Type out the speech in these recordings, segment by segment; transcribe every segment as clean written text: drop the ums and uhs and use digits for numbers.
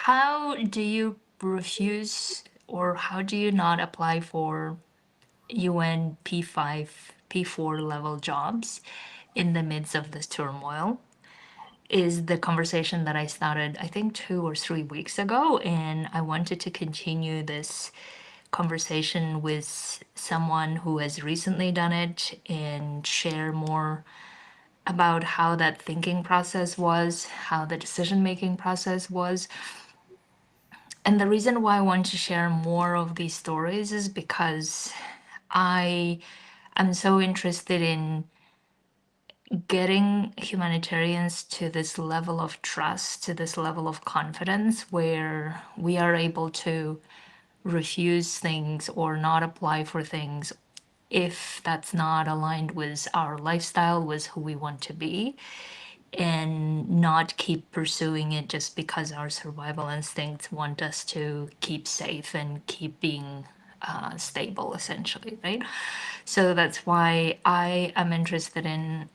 how do you refuse or how do you not apply for UN P5, P4 level jobs in the midst of this turmoil? Is the conversation that I started, I think, 2 or 3 weeks ago. And I wanted to continue this conversation with someone who has recently done it and share more about how that thinking process was, how the decision making process was. And the reason why I want to share more of these stories is because I am so interested in getting humanitarians to this level of trust, to this level of confidence where we are able to refuse things or not apply for things if that's not aligned with our lifestyle, with who we want to be, and not keep pursuing it just because our survival instincts want us to keep safe and keep being stable, essentially, right? So that's why I am interested in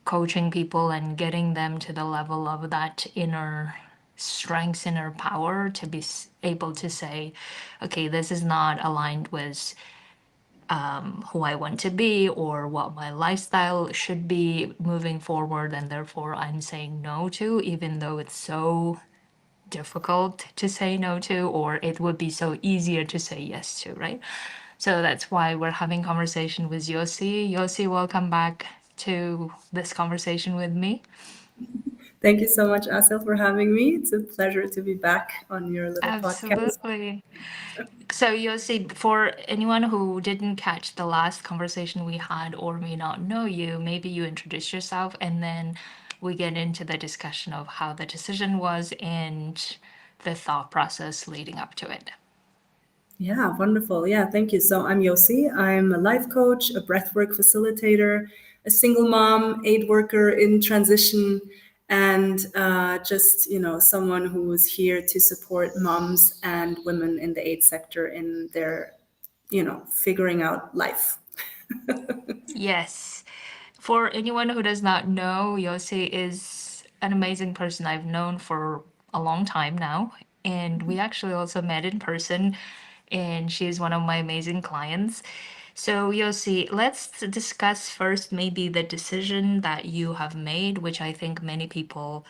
coaching people and getting them to the level of that inner strength, inner power to be able to say, okay, this is not aligned with who I want to be or what my lifestyle should be moving forward. And therefore, I'm saying no to, even though it's so difficult to say no to, or it would be so easier to say yes to, right? So that's why we're having conversation with Yosi. Yosi, welcome back to this conversation with me. Thank you so much, Asil, for having me. It's a pleasure to be back on your little podcast. Absolutely. So, Yossi, for anyone who didn't catch the last conversation we had or may not know you, maybe you introduce yourself and then we get into the discussion of how the decision was and the thought process leading up to it. Yeah, wonderful. Yeah, thank you. So I'm Yosi. I'm a life coach, a breathwork facilitator, a single mom, aid worker in transition, and just someone who is here to support moms and women in the aid sector in their figuring out life. Yes. For anyone who does not know, Yossi is an amazing person I've known for a long time now. And we actually also met in person, and she's one of my amazing clients. So, Yossi, let's discuss first maybe the decision that you have made, which I think many people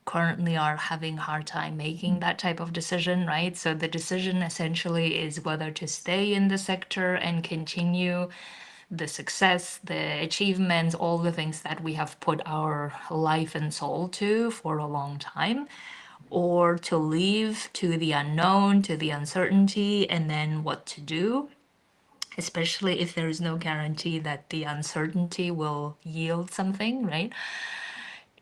currently are having a hard time making that type of decision, right? So the decision essentially is whether to stay in the sector and continue the success, the achievements, all the things that we have put our life and soul to for a long time, or to leave to the unknown, to the uncertainty, and then what to do, especially if there is no guarantee that the uncertainty will yield something, right?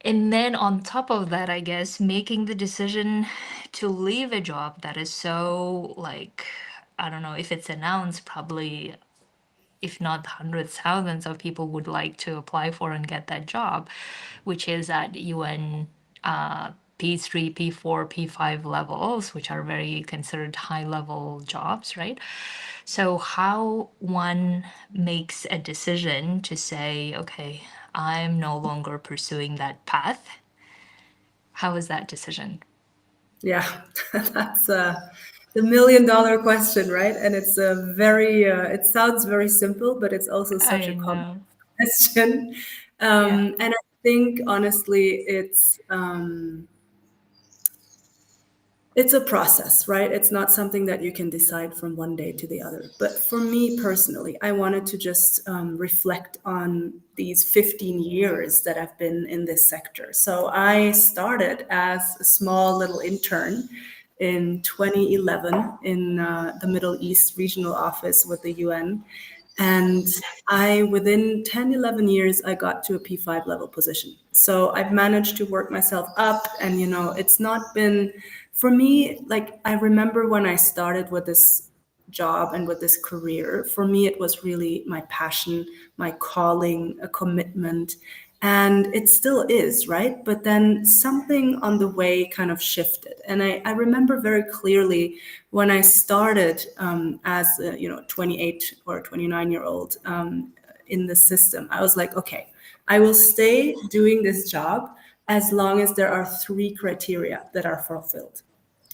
And then on top of that, I guess making the decision to leave a job that is so like, I don't know if it's announced, probably if not hundreds, thousands of people would like to apply for and get that job, which is at UN P3, P4, P5 levels, which are very considered high level jobs, right? So, how one makes a decision to say, okay, I'm no longer pursuing that path. How is that decision? Yeah, that's the $1 million question, right? And it's a very, it sounds very simple, but it's also such I a complex know. question. Yeah. And I think honestly, it's a process, right? It's not something that you can decide from one day to the other. But for me personally, I wanted to just reflect on these 15 years that I've been in this sector. So I started as a small little intern in 2011 in the Middle East regional office with the UN. And within 10, 11 years, I got to a P5 level position. So I've managed to work myself up. And, it's not been, for me, like, I remember when I started with this job and with this career, for me, it was really my passion, my calling, a commitment. And it still is, right? But then something on the way kind of shifted. And I remember very clearly when I started as a 28 or 29-year-old in the system, I was like, okay, I will stay doing this job as long as there are three criteria that are fulfilled.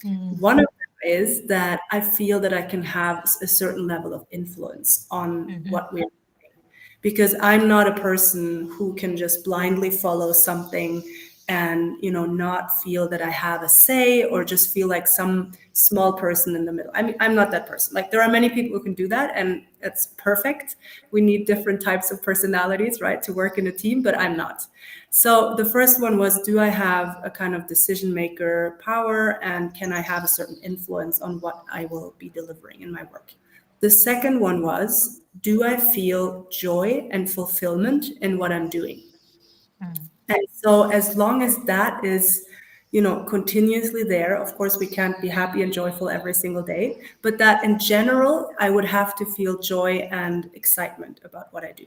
Mm, One of them is that I feel that I can have a certain level of influence on mhm, what we're, because I'm not a person who can just blindly follow something and not feel that I have a say, or just feel like some small person in the middle. I mean, I'm not that person. Like, there are many people who can do that, and it's perfect. We need different types of personalities, right, to work in a team, but I'm not. So the first one was, do I have a kind of decision maker power, and can I have a certain influence on what I will be delivering in my work? The second one was, do I feel joy and fulfillment in what I'm doing? mm, And so, as long as that is, continuously there, of course, we can't be happy and joyful every single day, but that in general, I would have to feel joy and excitement about what I do.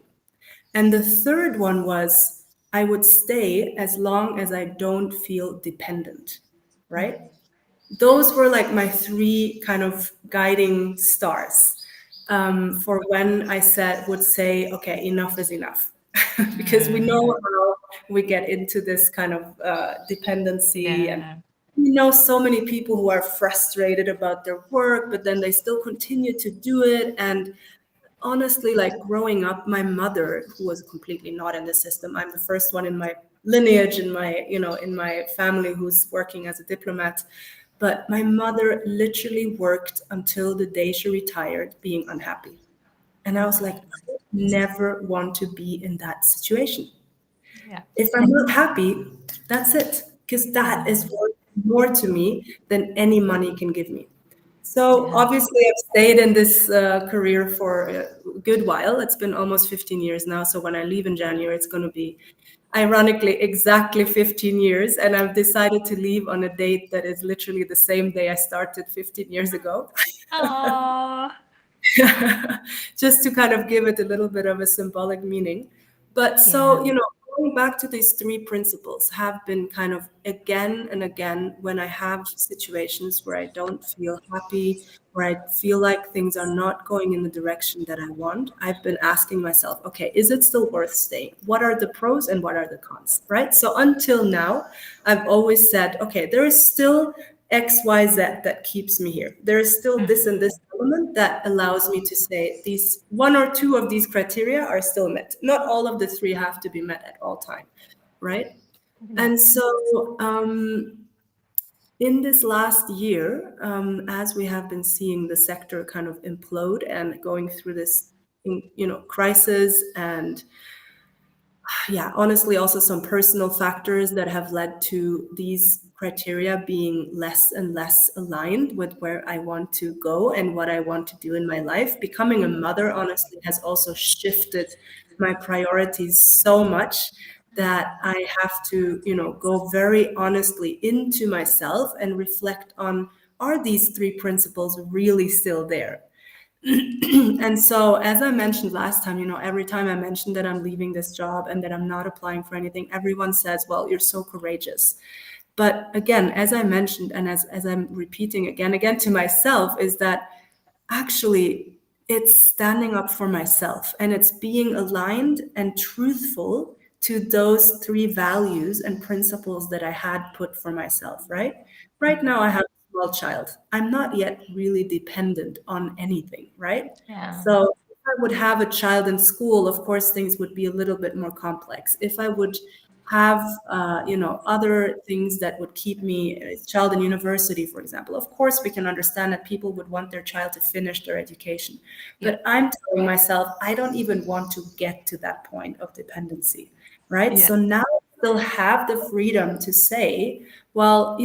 And the third one was, I would stay as long as I don't feel dependent, right? mm, Those were like my three kind of guiding stars, for when I would say, okay, enough is enough. Because we know mm. how we get into this kind of dependency, and Yeah. we know so many people who are frustrated about their work, but then they still continue to do it. And honestly, like, growing up, my mother, who was completely not in the system, I'm the first one in my lineage, in my family, who's working as a diplomat. But my mother literally worked until the day she retired being unhappy. And I was like, Mm, I never want to be in that situation. yeah. If I'm not happy, that's it, because that is Mm, worth more to me than any money can give me. So yeah. obviously, I've stayed in this career for a good while. It's been almost 15 years now. So when I leave in January, it's going to be, ironically, exactly 15 years. And I've decided to leave on a date that is literally the same day I started 15 years ago. Oh, Just to kind of give it a little bit of a symbolic meaning. But yeah. so, going back to these three principles have been kind of again and again, when I have situations where I don't feel happy, where I feel like things are not going in the direction that I want, I've been asking myself, okay, is it still worth staying? What are the pros and what are the cons, right? So until now, I've always said, okay, there is still XYZ that keeps me here. There is still this Mm, and this element that allows me to say these one or two of these criteria are still met. Not all of the three have to be met at all time, right? yeah. And so, in this last year, as we have been seeing the sector kind of implode and going through this, crisis, and yeah, honestly, also some personal factors that have led to these criteria being less and less aligned with where I want to go and what I want to do in my life. Becoming a mother, honestly, has also shifted my priorities so much that I have to, go very honestly into myself and reflect on, are these three principles really still there? And so, as I mentioned last time, every time I mention that I'm leaving this job and that I'm not applying for anything, everyone says, well, you're so courageous. But again, as I mentioned, and as I'm repeating again to myself, is that actually it's standing up for myself, and it's being aligned and truthful to those three values and principles that I had put for myself, right? Right Mm, now, I have a small child. I'm not yet really dependent on anything, right? yeah. So if I would have a child in school, of course, things would be a little bit more complex. If I would have other things that would keep me a child in university, for example, of course we can understand that people would want their child to finish their education, Yeah. but I'm telling myself I don't even want to get to that point of dependency, right? Yeah. So now I still have the freedom to say, well,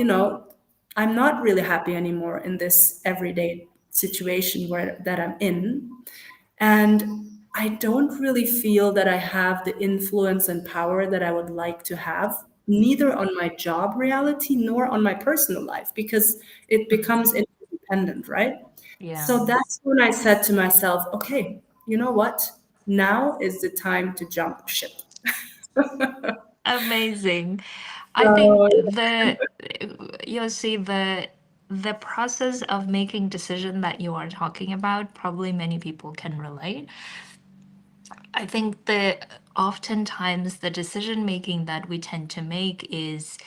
I'm not really happy anymore in this everyday situation where that I'm in, and I don't really feel that I have the influence and power that I would like to have, neither on my job reality nor on my personal life, because it Mm, becomes interdependent, right? yeah. So that's when I said to myself, okay, you know what? Now is the time to jump ship. Amazing. I think So, you'll see the process of making decision that you are talking about, probably many people can relate. I think that oftentimes the decision making that we tend to make is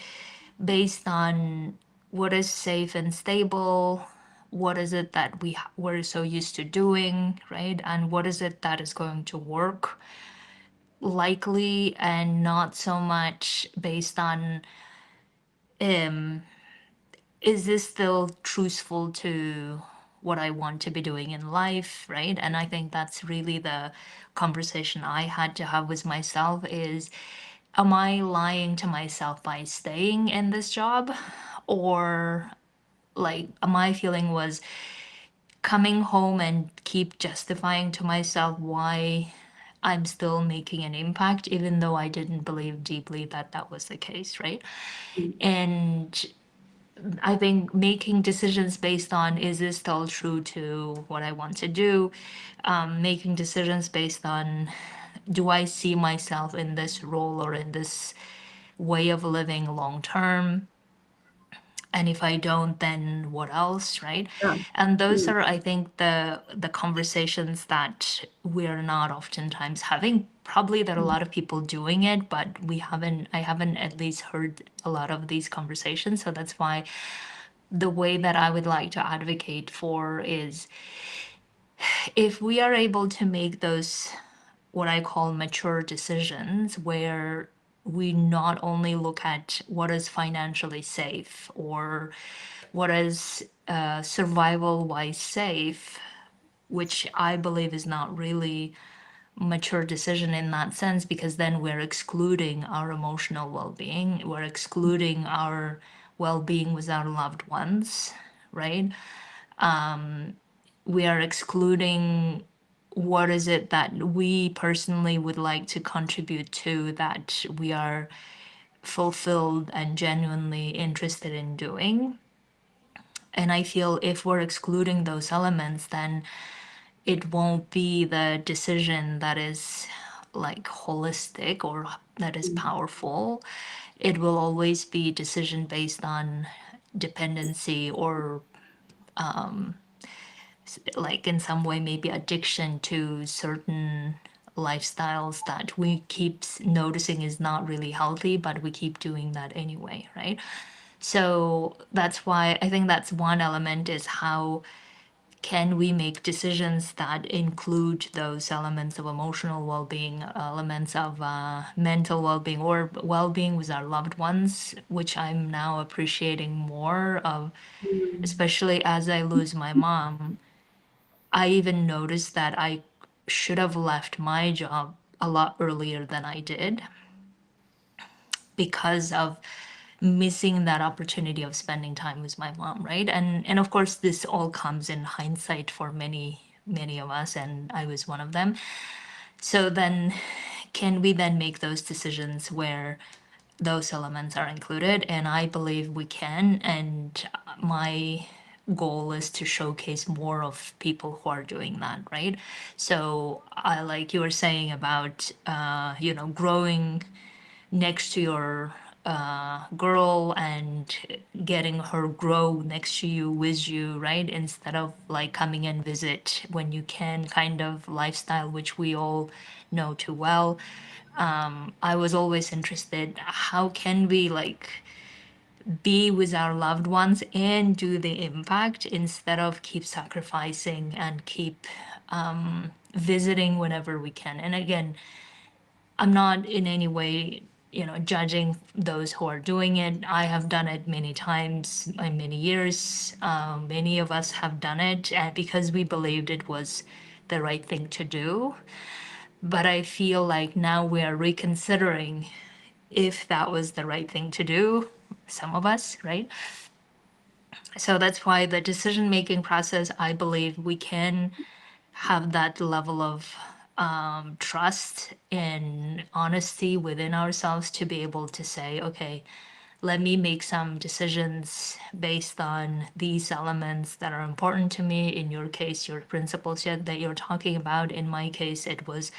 based on what is safe and stable, what is it that we're so used to doing, right? And what is it that is going to work likely, and not so much based on um is this still truthful to what I want to be doing in life, right? And I think that's really the conversation I had to have with myself is, am I lying to myself by staying in this job? Or like my feeling was coming home and keep justifying to myself why I'm still making an impact, even though I didn't believe deeply that that was the case, right? And I think making decisions based on, is this still true to what I want to do? Making decisions based on, do I see myself in this role or in this way of living long term? And if I don't, then what else, right? Yeah. And those Mm. are, I think, the conversations that we're not oftentimes having. Probably there are a lot of people doing it, but I haven't at least heard a lot of these conversations. So that's why the way that I would like to advocate for is, if we are able to make those what I call mature decisions, where we not only look at what is financially safe or what is survival wise safe, which I believe is not really mature decision in that sense, because then we're excluding our emotional well-being, we're excluding our well-being with our loved ones, right? We are excluding what is it that we personally would like to contribute to, that we are fulfilled and genuinely interested in doing. And I feel if we're excluding those elements, then it won't be the decision that is like holistic or that is powerful. It will always be decision based on dependency, or like in some way maybe addiction to certain lifestyles that we keep noticing is not really healthy, but we keep doing that anyway, right? So that's why I think that's one element, is how can we make decisions that include those elements of emotional well-being, elements of mental well-being, or well-being with our loved ones, which I'm now appreciating more of, especially as I lose my mom. I even noticed that I should have left my job a lot earlier than I did, because of missing that opportunity of spending time with my mom, right? And of course this all comes in hindsight for many of us, and I was one of them. So then, can we then make those decisions where those elements are included? And I believe we can. And my goal is to showcase more of people who are doing that, right? So I, like you were saying about growing next to your girl and getting her grow next to you, with you, right? Instead of like coming and visit when you can, kind of lifestyle, which we all know too well. I was always interested, how can we like be with our loved ones and do the impact, instead of keep sacrificing and keep visiting whenever we can. And again, I'm not in any way, judging those who are doing it. I have done it many times in many years. Many of us have done it because we believed it was the right thing to do. But I feel like now we are reconsidering if that was the right thing to do, some of us, right? So that's why the decision making process, I believe we can have that level of trust and honesty within ourselves to be able to say, okay, let me make some decisions based on these elements that are important to me. In your case, your principles that you're talking about. In my case, it was,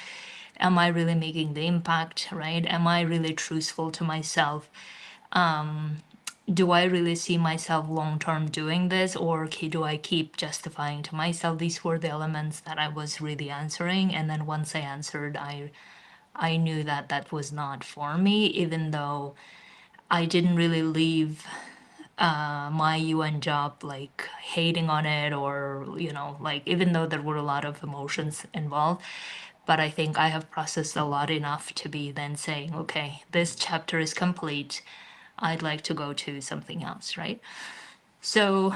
am I really making the impact, right? Am I really truthful to myself? Do I really see myself long term doing this, or do I keep justifying to myself? These were the elements that I was really answering, and then once I answered, I knew that that was not for me, even though I didn't really leave my UN job, like hating on it, or, like, even though there were a lot of emotions involved. But I think I have processed a lot enough to be then saying, okay, this chapter is complete. I'd like to go to something else, right? So,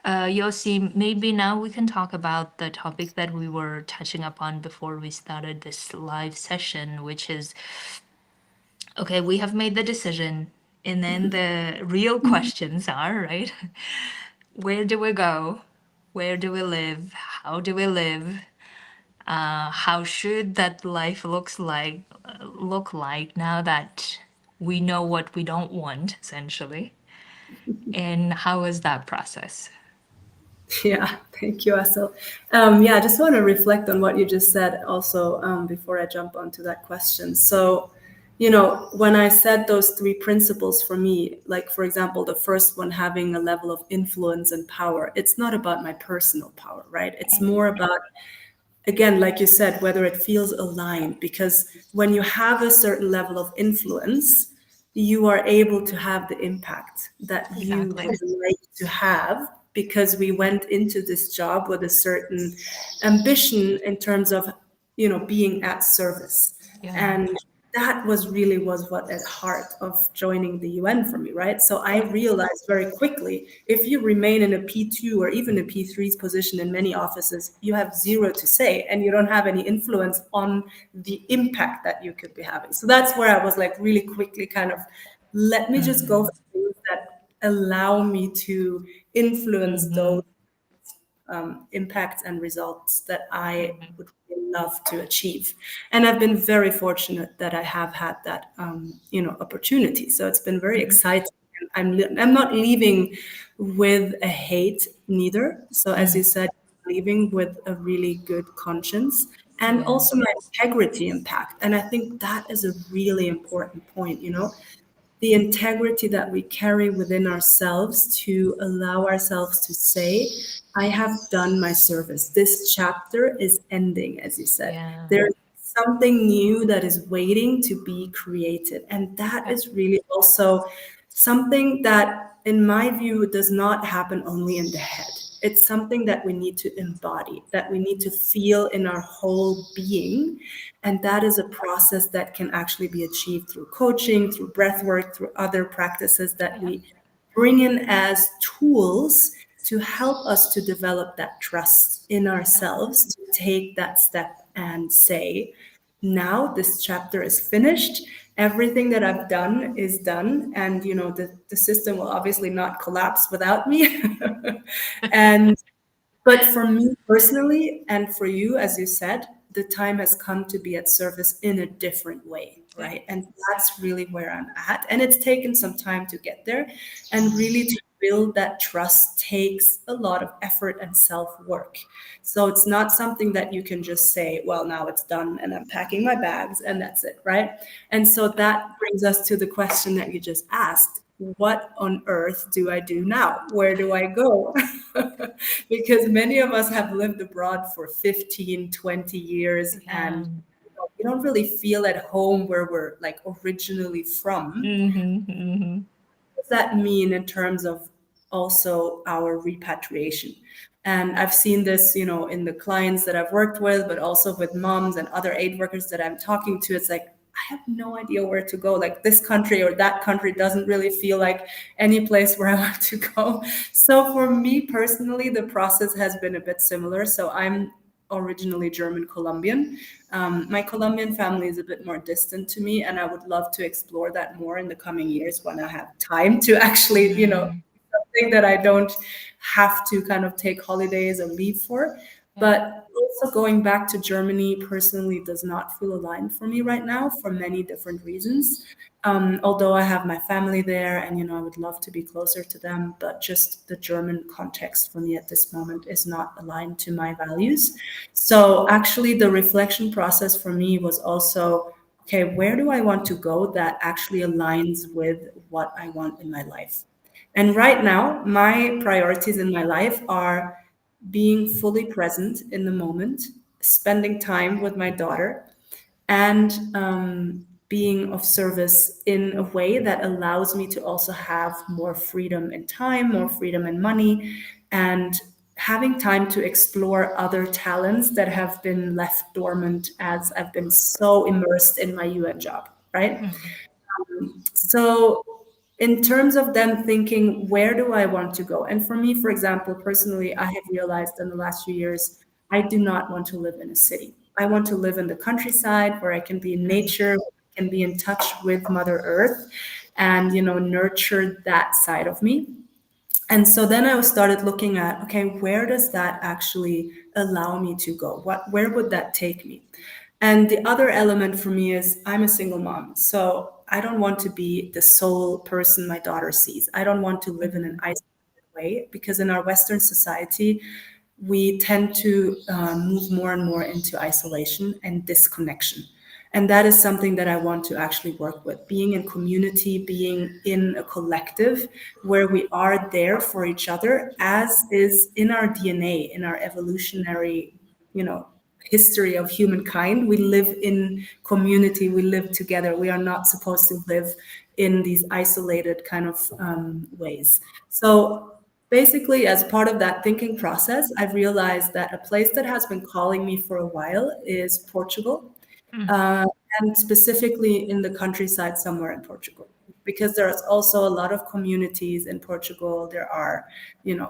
Yossi, maybe now we can talk about the topic that we were touching upon before we started this live session, which is, okay, we have made the decision. And then the real questions are, right? Where do we go? Where do we live? How do we live? How should that life look like now that we know what we don't want, essentially? And how is that process? Yeah, thank you, Asel. Yeah, I just want to reflect on what you just said also before I jump onto that question. So, when I said those three principles for me, like for example, the first one having a level of influence and power, it's not about my personal power, right? It's more about, again, like you said, whether it feels aligned, because when you have a certain level of influence, you are able to have the impact that you Exactly. would like to have, because we went into this job with a certain ambition in terms of being at service. Yeah. And that was what at heart of joining the UN for me, right? So I realized very quickly, if you remain in a P2 or even a P3's position in many offices, you have zero to say and you don't have any influence on the impact that you could be having. So that's where I was like really quickly kind of, let me just go for things that allow me to influence those impacts and results that I would really love to achieve. And I've been very fortunate that I have had that, opportunity. So it's been very exciting. I'm not leaving with a hate neither. So as you said, leaving with a really good conscience and Yeah. also my integrity impact. And I think that is a really important point. The integrity that we carry within ourselves to allow ourselves to say, I have done my service. This chapter is ending, as you said. Yeah. There's something new that is waiting to be created. And that Yeah. is really also something that, in my view, does not happen only in the head. It's something that we need to embody, that we need to feel in our whole being. And that is a process that can actually be achieved through coaching, through breath work, through other practices that Yeah. we bring in as tools to help us to develop that trust in Yeah. ourselves, to take that step and say, now this chapter is finished. Everything that I've done is done. And, the system will obviously not collapse without me. And but for me personally, and for you, as you said, the time has come to be at service in a different way, Yeah. right? And that's really where I'm at. And it's taken some time to get there. And really to build that trust takes a lot of effort and self work. So it's not something that you can just say, well, now it's done and I'm packing my bags and that's it, right? And so that brings us to the question that you just asked. What on earth do I do now? Where do I go? Because many of us have lived abroad for 15, 20 years Yeah. and we don't really feel at home where we're like originally from. What does that mean in terms of also our repatriation? And I've seen this, in the clients that I've worked with, but also with moms and other aid workers that I'm talking to. It's like, I have no idea where to go. Like this country or that country doesn't really feel like any place where I want to go. So for me personally, the process has been a bit similar. So I'm originally German Colombian. My Colombian family is a bit more distant to me, and I would love to explore that more in the coming years when I have time to actually, something that I don't have to kind of take holidays or leave for. Yeah. But also going back to Germany personally does not feel aligned for me right now for many different reasons. Although I have my family there and, I would love to be closer to them, but just the German context for me at this moment is not aligned to my values. So actually, the reflection process for me was also, okay, where do I want to go that actually aligns with what I want in my life? And right now, my priorities in my life are being fully present in the moment, spending time with my daughter, and being of service in a way that allows me to also have more freedom in time, more freedom in money, and having time to explore other talents that have been left dormant as I've been so immersed in my UN job, right? Mm. So, in terms of them thinking, where do I want to go? And for me, for example, personally, I have realized in the last few years, I do not want to live in a city. I want to live in the countryside where I can be in Mm. nature, can be in touch with Mother Earth, and nurture that side of me. And so then I started looking at, okay, where does that actually allow me to go? Where would that take me? And the other element for me is I'm a single mom. So I don't want to be the sole person my daughter sees. I don't want to live in an Mm. isolated way because in our Western society, we tend to move more and more into isolation and disconnection. And that is something that I want to actually work with, being in community, being in a collective where we are there for each other, as is in our DNA, in our evolutionary, you know, history of humankind. We live in community, we live together. We are not supposed to live in these isolated kind of ways. So basically, as part of that thinking process, I've realized that a place that has been calling me for a while is Portugal, Mm. uh, and specifically in the countryside somewhere in Portugal. Because there's also a lot of communities in Portugal. There are,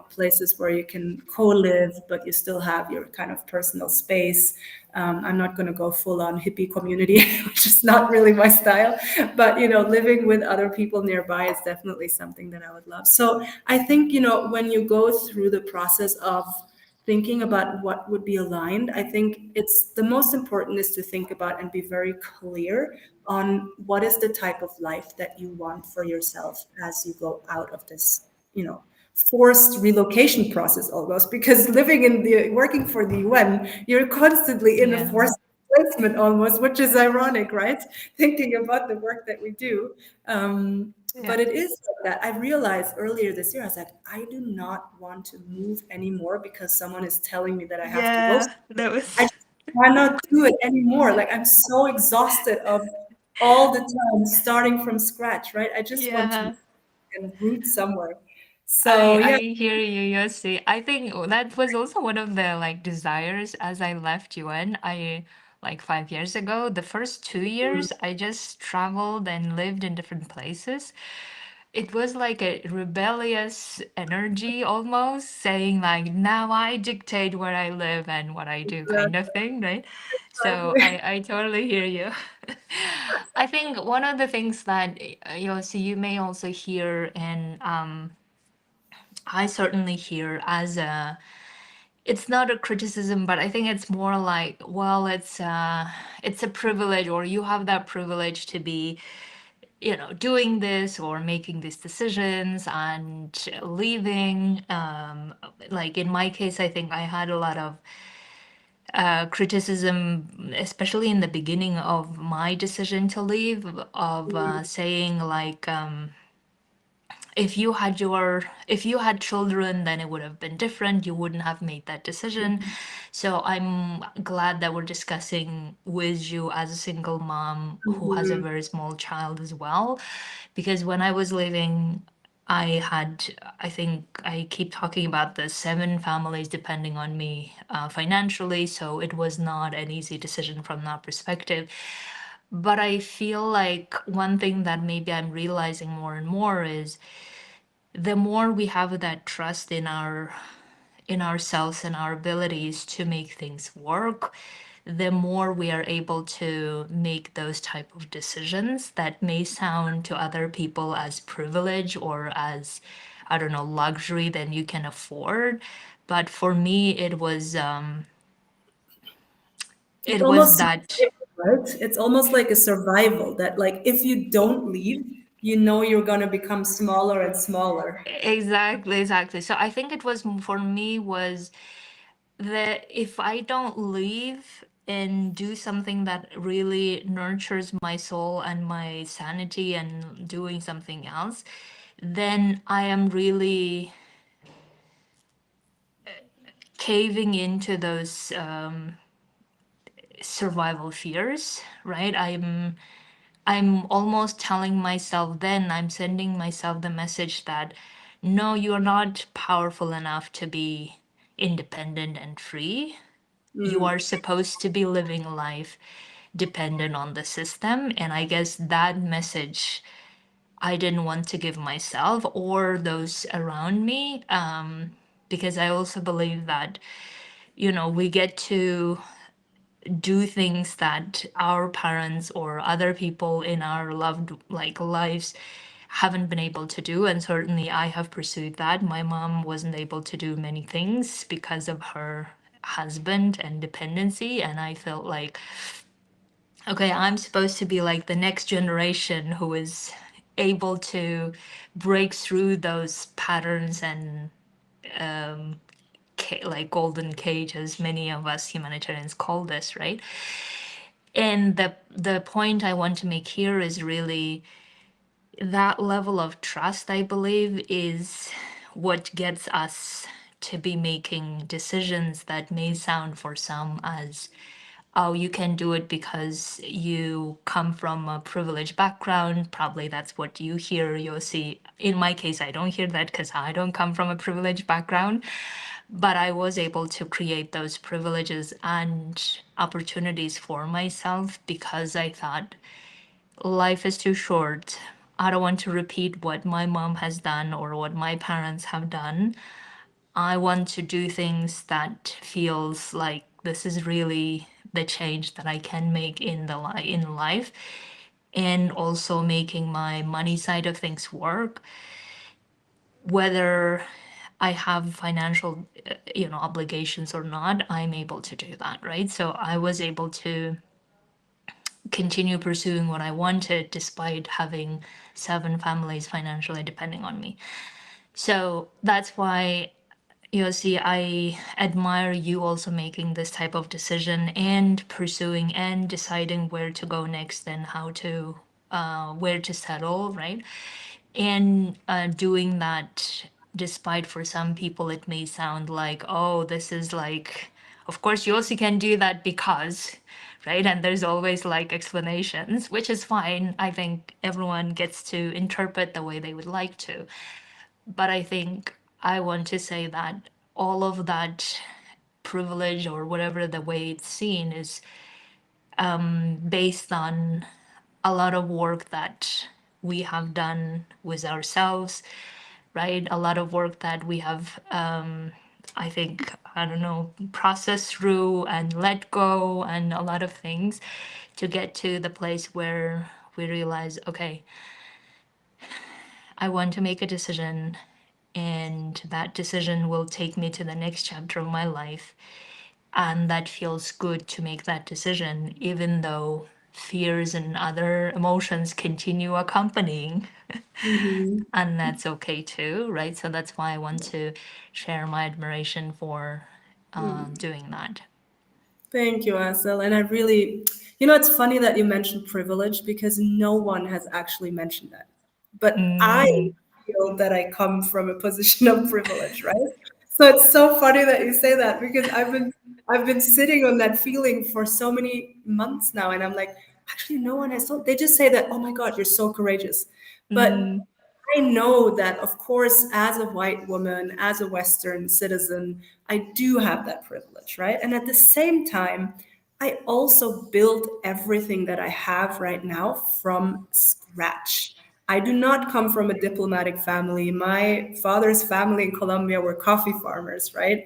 places where you can co-live, but you still have your kind of personal space. I'm not going to go full on hippie community, which is not really my style. But living with other people nearby is definitely something that I would love. So I think when you go through the process of thinking about what would be aligned, I think it's the most important is to think about and be very clear on what is the type of life that you want for yourself as you go out of this, forced relocation process almost, because living in the working for the UN, you're constantly in a Yeah. forced placement almost, which is ironic, right? Thinking about the work that we do. Yeah. But it is like that. I realized earlier this year, I was like, I do not want to move anymore because someone is telling me that I have to go. Yeah. That I was. just cannot do it anymore. Like I'm so exhausted of all the time starting from scratch, right? I just want to Yeah. and root somewhere. I So I yeah. hear you, Yossi. I think that was also one of the like desires as I left UN. I like 5 years ago. The first 2 years, I just traveled and lived in different places. It was like a rebellious energy almost, saying like, now I dictate where I live and what I do, kind of thing, right? So I totally hear you. I think one of the things that Yossi, you may also hear and I certainly hear as a it's not a criticism, but I think it's more like, well, it's a privilege, or you have that privilege to be, doing this or making these decisions and leaving. Like in my case, I think I had a lot of criticism, especially in the beginning of my decision to leave, of saying like. If you had children, then it would have been different, you wouldn't have made that decision. So I'm glad that we're discussing with you as a single mom who has a Mhm. very small child as well, because when I was leaving, I think I keep talking about the 7 families depending on me financially, so it was not an easy decision from that perspective. But I feel like one thing that maybe I'm realizing more and more is the more we have that trust in ourselves and our abilities to make things work, the more we are able to make those type of decisions that may sound to other people as privilege or as, I don't know, luxury than you can afford. But for me, It's it was almost that. survival, right? It's almost like a survival that like if you don't leave, you're gonna become smaller and smaller. Exactly, exactly. So I think it was for me was that if I don't leave and do something that really nurtures my soul and my sanity and doing something else, then I am really caving into those survival fears, right? I'm almost telling myself, then I'm sending myself the message that no, you're not powerful enough to be independent and free. You Mm. are supposed to be living life dependent on the system. And I guess that message I didn't want to give myself or those around me, because I also believe that, we get to do things that our parents or other people in our loved like lives haven't been able to do, and certainly I have pursued that. My mom wasn't able to do many things because of her husband and dependency, and I felt like, okay, I'm supposed to be like the next generation who is able to break through those patterns and like golden cage, as many of us humanitarians call this, right? And the point I want to make here is really that level of trust, I believe, is what gets us to be making decisions that may sound for some as, oh, you can do it because you come from a privileged background. Probably that's what you hear, Yossi. In my case, I don't hear that because I don't come from a privileged background. But I was able to create those privileges and opportunities for myself because I thought life is too short. I don't want to repeat what my mom has done or what my parents have done. I want to do things that feels like this is really the change that I can make in in life, and also making my money side of things work, whether I have financial obligations or not. I'm able to do that, right? So I was able to continue pursuing what I wanted despite having 7 families financially depending on me. So that's why, see, I admire you also making this type of decision and pursuing and deciding where to go next and how to, where to settle, right? And doing that despite for some people it may sound like, oh, this is like, of course you also can do that because, right? And there's always like explanations, which is fine. I think everyone gets to interpret the way they would like to. But I think I want to say that all of that privilege or whatever the way it's seen is based on a lot of work that we have done with ourselves, right? A lot of work that we have, I think, I don't know, processed through and let go, and a lot of things to get to the place where we realize, okay, I want to make a decision, and that decision will take me to the next chapter of my life. And that feels good to make that decision, even though fears and other emotions continue accompanying. Mhm. And that's okay too, right? So that's why I want to share my admiration for doing that. Thank you, Asel. And I really, it's funny that you mentioned privilege because no one has actually mentioned that. But I Mm, feel that I come from a position of privilege, right? So it's so funny that you say that because I've been sitting on that feeling for so many months now, and I'm like, actually, no one has told. They just say that, oh my God, you're so courageous. But mm, I know that, of course, as a white woman, as a Western citizen, I do have that privilege, right? And at the same time, I also built everything that I have right now from scratch. I do not come from a diplomatic family. My father's family in Colombia were coffee farmers, right?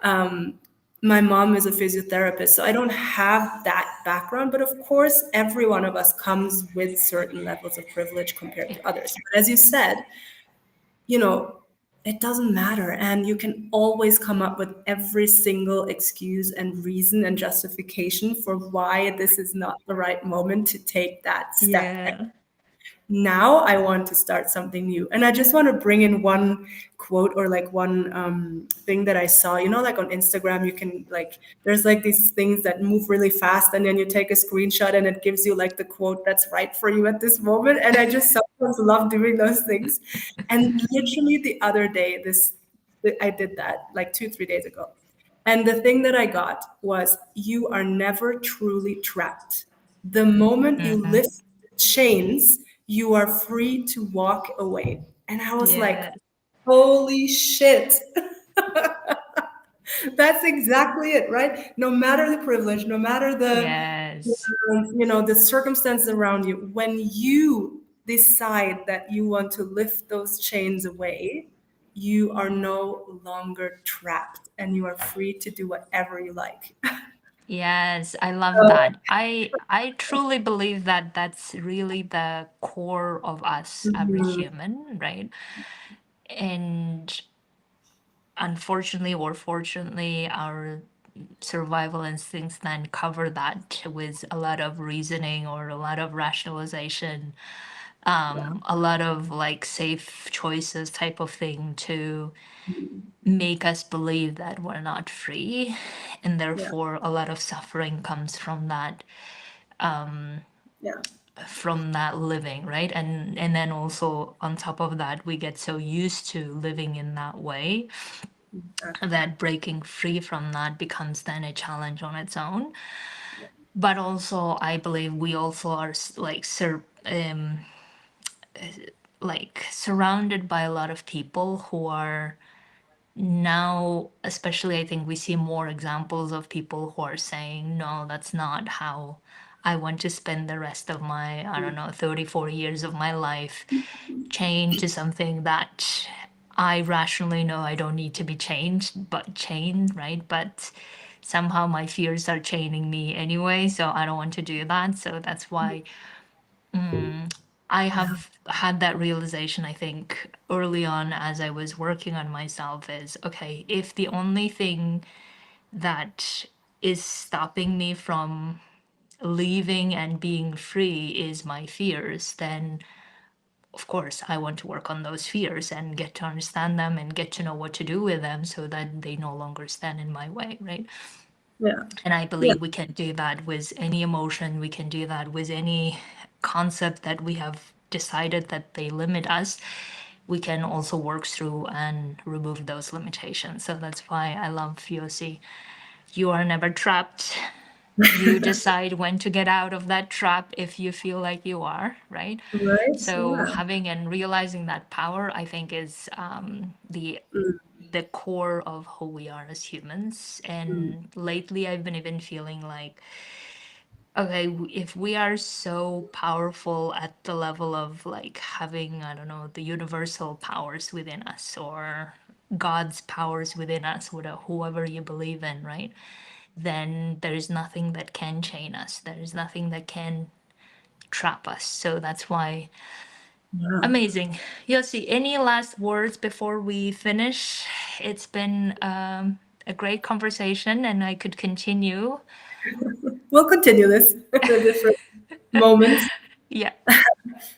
Um, my mom is a physiotherapist, so I don't have that background. But of course, every one of us comes with certain levels of privilege compared to others. But as you said, you know, it doesn't matter. And you can always come up with every single excuse and reason and justification for why this is not the right moment to take that step. yeah. Now I want to start something new. And I just want to bring in one quote or like one thing that I saw, like on Instagram, you can like, there's like these things that move really fast and then you take a screenshot and it gives you like the quote that's right for you at this moment. And I just sometimes love doing those things. And literally the other day, I did that like 2, 3 days ago. And the thing that I got was, you are never truly trapped. The moment you Mm-hmm. lift chains, you are free to walk away. And I was like, Yes. holy shit. That's exactly it, right? No matter the privilege, no matter Yes. the circumstances around you, when you decide that you want to lift those chains away, you are no longer trapped and you are free to do whatever you like. Yes, I love that. I truly believe that that's really the core of us, every Mhm. human, right? And unfortunately or fortunately, our survival instincts then cover that with a lot of reasoning or a lot of rationalization, Yeah, a lot of like safe choices type of thing to make us believe that we're not free. And yeah, therefore, a lot of suffering comes yeah, from that living, right? And then also on top of that, we get so used to living in that way exactly. that breaking free from that becomes then a challenge on its own. But also, I believe we also are like surrounded by a lot of people who are now, especially, I think we see more examples of people who are saying, no, that's not how I want to spend the rest of my, I don't know, 34 years of my life. Change is something that I rationally know I don't need to be changed, but chained, right? But somehow my fears are chaining me anyway, so I don't want to do that. So that's why I have had that realization, I think, early on as I was working on myself is okay, if the only thing that is stopping me from leaving and being free is my fears, then of course I want to work on those fears and get to understand them and get to know what to do with them so that they no longer stand in my way, right? Yeah, And I yeah, believe we can do that with any emotion, we can do that with any concept that we have decided that they limit us. We can also work through and remove those limitations. So that's why I love Yosi. You are never trapped. You decide when to get out of that trap if you feel like you are, right? right. So Yeah, having and realizing that power, I think, is the core of who we are as humans. mm, And lately, I've been even feeling like, okay, if we are so powerful at the level of like having, I don't know, the universal powers within us or God's powers within us, whoever you believe in, right? Then there is nothing that can chain us. There is nothing that can trap us. So that's why yeah. amazing. Yossi, any last words before we finish? It's been a great conversation and I could continue. We'll continue this at a different moment. Yeah.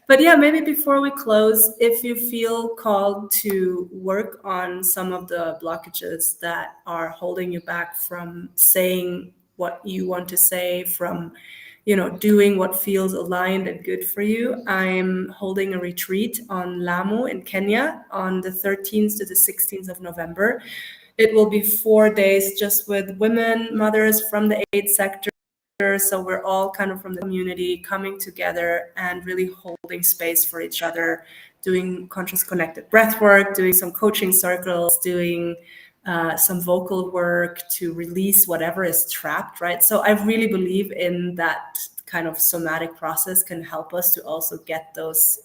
But yeah, maybe before we close, if you feel called to work on some of the blockages that are holding you back from saying what you want to say, from doing what feels aligned and good for you, I'm holding a retreat on Lamu in Kenya on the 13th to the 16th of November. It will be 4 days just with women, mothers from the aid sector. So we're all kind of from the community coming together and really holding space for each other, doing conscious connected breath work, doing some coaching circles, doing some vocal work to release whatever is trapped, right? So I really believe in that kind of somatic process can help us to also get those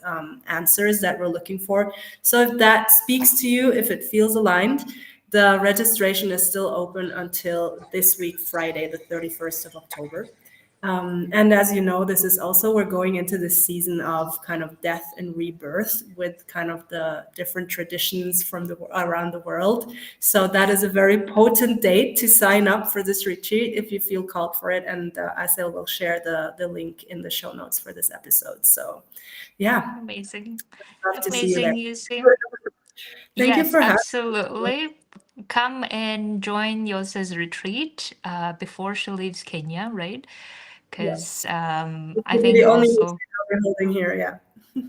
answers that we're looking for. So if that speaks to you, if it feels aligned, the registration is still open until this week, Friday, the 31st of October. And as you know, this is also, we're going into this season of kind of death and rebirth with kind of the different traditions from around the world. So that is a very potent date to sign up for this retreat if you feel called for it. And Asil will share the link in the show notes for this episode. So yeah, Amazing. love to see you there. Amazing, Yusi. Thank you Yes, for having me. absolutely. Come and join Yosi's retreat before she leaves Kenya, right? Because Yes. This I will be think the only also, retreat we're holding here. Yeah.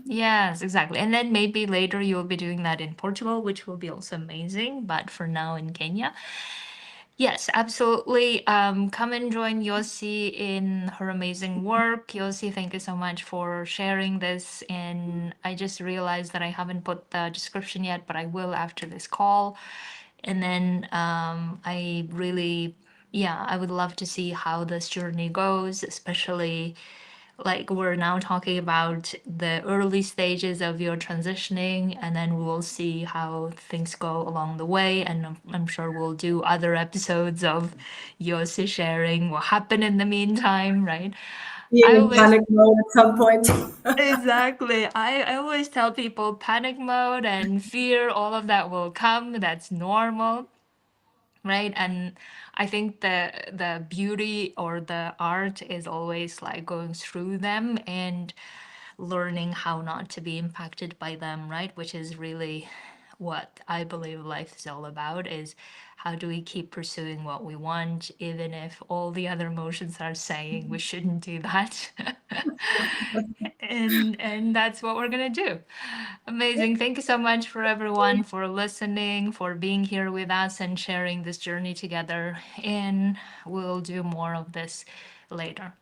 yes, exactly. And then maybe later you'll be doing that in Portugal, which will be also amazing. But for now in Kenya. Yes, absolutely. Come and join Yosi in her amazing work. Yosi, thank you so much for sharing this. And I just realized that I haven't put the description yet, but I will after this call. And then I really, yeah, I would love to see how this journey goes, especially like we're now talking about the early stages of your transitioning, and then we'll see how things go along the way. And I'm sure we'll do other episodes of Yossi sharing what happened in the meantime, right? Being I in always panic mode at some point. Exactly. I always tell people panic mode and fear, all of that will come. That's normal, right? And I think the beauty or the art is always like going through them and learning how not to be impacted by them, right? Which is really what I believe life is all about, is how do we keep pursuing what we want even if all the other emotions are saying we shouldn't do that. And that's what we're gonna do. Amazing. Thank you so much for everyone for listening, for being here with us and sharing this journey together. And we'll do more of this later.